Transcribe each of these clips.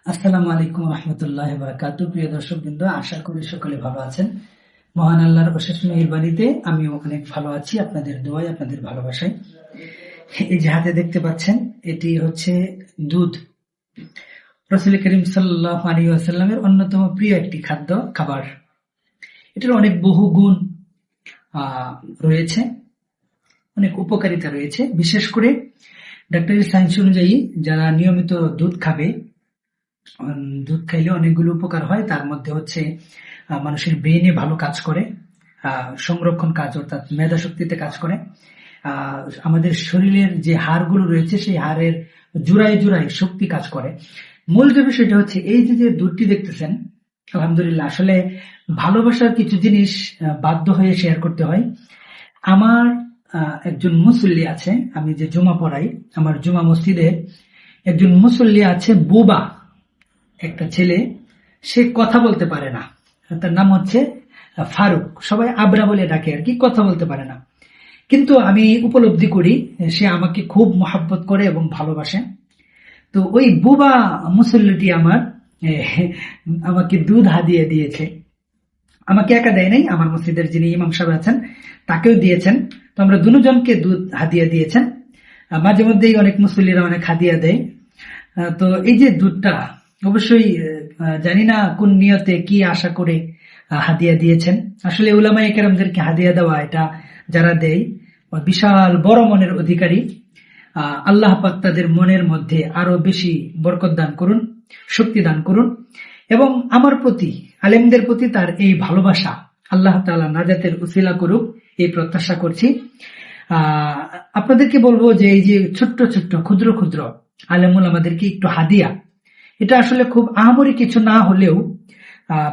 আসসালামু আলাইকুম রহমতুল্লাহ বারাকাতুহু। প্রিয় দর্শক বৃন্দ, আশা করি সকলে ভালো আছেন। মহান আল্লাহর অশেষ মেহেরবানিতে আমিও অনেক ভালো আছি, আপনাদের দোয়ায়, আপনাদের ভালোবাসায়। এই যে হাতে দেখতে পাচ্ছেন, এটি হচ্ছে দুধ। রাসূল করিম সাল্লাল্লাহু আলাইহি ওয়াসাল্লামের অন্যতম প্রিয় একটি খাবার। এটার অনেক বহু গুণ রয়েছে, অনেক উপকারিতা রয়েছে। বিশেষ করে ডাক্তারি সায়েন্স অনুযায়ী যারা নিয়মিত দুধ খাবে, দুধ খাইলে অনেকগুলো উপকার হয়। তার মধ্যে হচ্ছে মানুষের ব্রেনে ভালো কাজ করে, সংরক্ষণ কাজ অর্থাৎ মেধা শক্তিতে কাজ করে। আমাদের শরীরের যে হাড়গুলো রয়েছে সেই হাড়ের জোড়ায় জোড়ায় শক্তি কাজ করে। মূল যে বিষয়টা হচ্ছে এই যে দুধটি দেখতেছেন, আলহামদুলিল্লাহ, আসলে ভালোবাসার কিছু জিনিস বাধ্য হয়ে শেয়ার করতে হয়। আমার একজন মুসল্লি আছে, আমি যে জুমা পড়াই, আমার জুমা মসজিদে একজন মুসল্লি আছে, বুবা একটা ছেলে। সে কথা বলতে পারে না, তার নাম হচ্ছে ফারুক, সবাই আবরা বলে ডাকে আর কি, কথা বলতে পারে না। কিন্তু আমি উপলব্ধি করি সে আমাকে খুব মহাব্বত করে এবং ভালোবাসে। তো ওই বুবা মুসল্লিটি আমাকে দুধ হাদিয়ে দিয়েছে। আমাকে একা দেয় নাই, আমার মসজিদের যিনি ইমাম সাহেব আছেন তাকেও দিয়েছেন। তো আমরা দুজনকে দুধ হাদিয়া দিয়েছেন। মাঝে মধ্যেই অনেক মুসল্লিরা অনেক হাদিয়া দেয়। তো এই যে দুধটা, অবশ্যই জানি না কোন নিয়তে কি আশা করে হাদিয়া দিয়েছেন। আসলে উলামায়ে কেরামদেরকে হাদিয়া দেওয়া, এটা যারা দেয় বিশাল বড় মনের অধিকারী। আল্লাহ পাক তাদের মনের মধ্যে আরো বেশি বরকত দান করুন, শক্তি দান করুন। এবং আমার প্রতি, আলেমদের প্রতি তার এই ভালোবাসা আল্লাহ তাআলা নাজাতের উসিলা করুক, এই প্রত্যাশা করছি। আপনাদেরকে বলবো যে এই যে ছোট্ট ছোট্ট ক্ষুদ্র ক্ষুদ্র আলেমুল আমাদেরকে একটু হাদিয়া, এটা আসলে খুব আহামরি কিছু না হলেও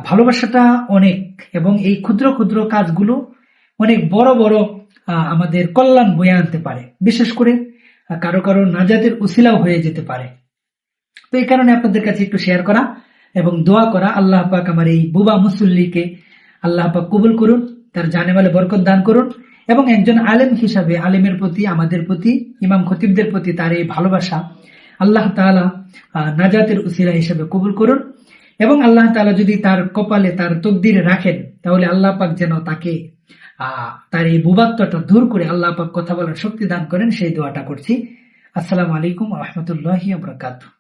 ভালোবাসাটা অনেক, এবং এই ক্ষুদ্র ক্ষুদ্র কাজগুলো অনেক বড় বড় আমাদের কল্যাণ বয়ে আনতে পারে। বিশেষ করে কারো কারো নাজাতের উসিলাও হয়ে যেতে পারে। তো এই কারণে আপনাদের কাছে একটু শেয়ার করা এবং দোয়া করা, আল্লাহ পাক আমার এই বুবা মুসল্লিকে আল্লাহ পাক কবুল করুন, তার জানে মালে বরকত দান করুন, এবং একজন আলেম হিসাবে আলেমের প্রতি, আমাদের প্রতি, ইমাম খতিবদের প্রতি তার এই ভালোবাসা আল্লাহ তাআলা নাজাতের উসিলা হিসেবে কবুল করুন। এবং আল্লাহ তাআলা যদি তার কপালে, তার তকদিরে রাখেন, তাহলে আল্লাহ পাক যেন তাকে তার এই বুবাত্বটা দূর করে আল্লাহ পাক কথা বলার শক্তি দান করেন, সেই দোয়াটা করছি। আসসালামু আলাইকুম ওয়া রাহমাতুল্লাহি ওয়া বারাকাতুহু।